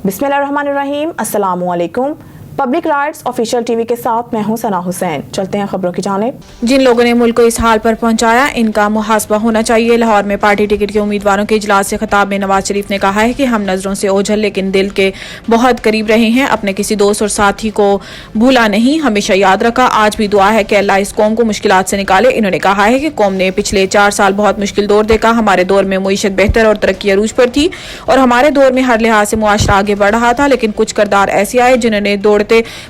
बिस्मिल्लाहिर्रहमानिर्रहीम, अस्सलामुअलैकुम। Public rights official TV के साथ मैं हूं सना हुसैन। चलते हैं खबरों की जानिब। जिन लोगों ने मुल्क को इस हाल पर पहुंचाया, इनका मुहासबा होना चाहिए। लाहौर में पार्टी टिकट के उम्मीदवारों के इजलास से खिताब में नवाज शरीफ ने कहा है कि हम नजरों से ओझल लेकिन दिल के बहुत करीब रहे हैं। अपने किसी दोस्त और साथी को भूला नहीं, हमेशा याद रखा। आज भी दुआ है कि अल्लाह इस कौम को मुश्किलात से निकाले। इन्होंने कहा है कि कौम ने पिछले 4 साल बहुत मुश्किल दौर देखा। हमारे दौर में मुईशत बेहतर और तरक्की अरूज पर थी और हमारे दौर में हर लिहाज से मुआशरा आगे बढ़ रहा था, लेकिन कुछ किरदार ऐसे आए जिन्होंने दौड़ते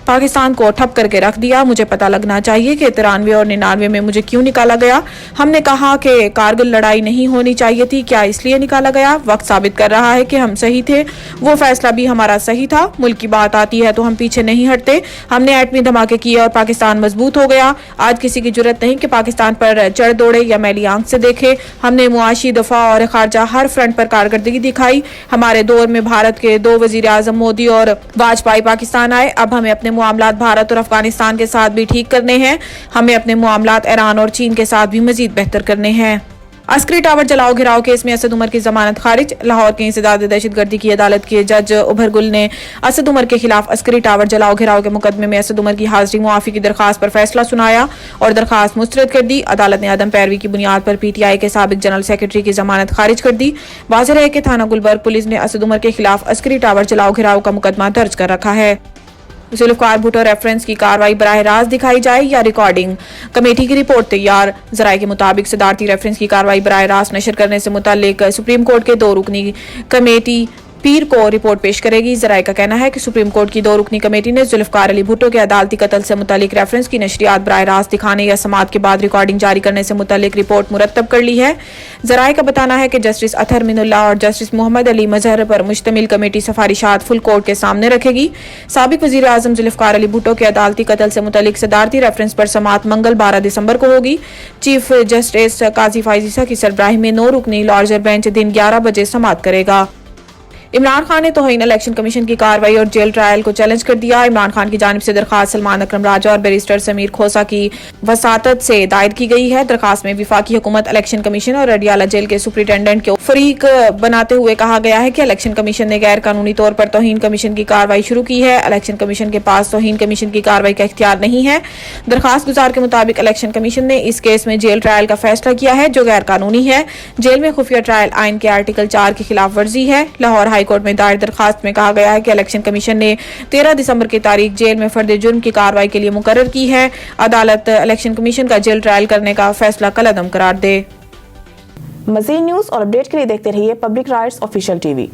पाकिस्तान को ठप करके रख दिया। मुझे पता लगना चाहिए कि 93 और 99 में मुझे क्यों निकाला गया। हमने कहा कि कारगिल लड़ाई नहीं होनी चाहिए थी, क्या इसलिए निकाला गया? वक्त साबित कर रहा है कि हम सही थे, वो फैसला भी हमारा सही था। मुल्क की बात आती है तो हम पीछे नहीं हटते। हमने एटमी धमाके किए और पाकिस्तान मजबूत हो गया। आज किसी की जरूरत नहीं कि पाकिस्तान पर चढ़ दौड़े या मैली आंख से देखे। हमने मुआशी, दफा और खारजा हर फ्रंट पर कारकर्दगी दिखाई। हमारे दौर में भारत के 2 वजीर आजम मोदी और वाजपेयी पाकिस्तान आए। अब हमें अपने मामलात भारत और अफगानिस्तान के साथ भी ठीक करने हैं। हमें अपने मामलात ईरान और चीन के साथ भी मजीद बेहतर करने हैं। अस्करी टावर जलाओ घिराव केस में असद उमर की जमानत खारिज। लाहौर के इंसदाद दहशतगर्दी की अदालत के जज उभर गुल ने असद उमर के खिलाफ अस्करी टावर जलाओ घिराव के मुकदमे में असद उमर की हाजिरी मुआफी की दरखास्त पर फैसला सुनाया और दरखास्त मुस्तरद कर दी। अदालत ने अदम पैरवी की बुनियाद पर PTI के साबिक जनरल सेक्रेटरी की जमानत खारिज कर दी। वाज़ेह है कि थाना गुलबर्ग पुलिस ने असद उमर के खिलाफ अस्करी टावर जलाओ घिराव का मुकदमा दर्ज कर रखा है। जुल्फकार भुट्टो रेफरेंस की कार्रवाई बराह रास्त दिखाई जाए या रिकॉर्डिंग, कमेटी की रिपोर्ट तैयार। जराये के मुताबिक सदारती रेफरेंस की कार्रवाई बराह रास्त नशर करने से मुताल्लिक सुप्रीम कोर्ट के 2 रुकनी कमेटी पीर को रिपोर्ट पेश करेगी। जराये का कहना है कि सुप्रीम कोर्ट की 2 रुकनी कमेटी ने जुल्फकार अली भुट्टो के अदालती कत्ल से मुताल्लिक रेफरेंस की नशरियात बराह रास्त दिखाने या समाअत के बाद रिकॉर्डिंग जारी करने से मुताल्लिक रिपोर्ट मुरतब कर ली है। जराये का बताना है कि जस्टिस अतहर मिनुल्लाह और जस्टिस मोहम्मद अली मजहर पर मुश्तमिल कमेटी सफारिशात फुल कोर्ट के सामने रखेगी। साबिक वजीर आजम जुल्फकार अली भुट्टो के अदालती कत्ल से मुताल्लिक सदारती रेफरेंस पर समाअत मंगल 12 दिसंबर को होगी। चीफ जस्टिस काजी फाइज ईसा की सरबराही में 9 रुकनी लार्जर बेंच दिन 11 बजे समाअत करेगा। इमरान खान ने तौहीन इलेक्शन कमीशन की कार्रवाई और जेल ट्रायल को चैलेंज कर दिया। इमरान खान की जानिब से दरखास्त सलमान अकरम राजा और बैरिस्टर समीर खोसा की वसातत से दायर की गई है। दरखास्त में विफाकी हुकूमत, इलेक्शन कमीशन और अडियाला जेल के सुपरिटेंडेंट को फरीक बनाते हुए कहा गया है कि इलेक्शन कमीशन ने गैर कानूनी तौर पर तौहीन कमीशन की कार्रवाई शुरू की है। इलेक्शन कमीशन के पास तौहीन कमीशन की कार्रवाई का इख्तियार नहीं है। दरखास्त गुजार के मुताबिक इलेक्शन कमीशन ने इस केस में जेल ट्रायल का फैसला किया है जो गैर कानूनी है। जेल में खुफिया ट्रायल आइन के आर्टिकल 4 की खिलाफ वर्जी है। लाहौर हाईकोर्ट में दायर दरखास्त में कहा गया है कि इलेक्शन कमीशन ने 13 दिसंबर की तारीख जेल में फर्द जुर्म की कार्रवाई के लिए मुकर्रर की है। अदालत इलेक्शन कमीशन का जेल ट्रायल करने का फैसला कलअदम करार दे। मज़ीद न्यूज़ और अपडेट के लिए देखते रहिए पब्लिक राइट्स ऑफिशियल टीवी।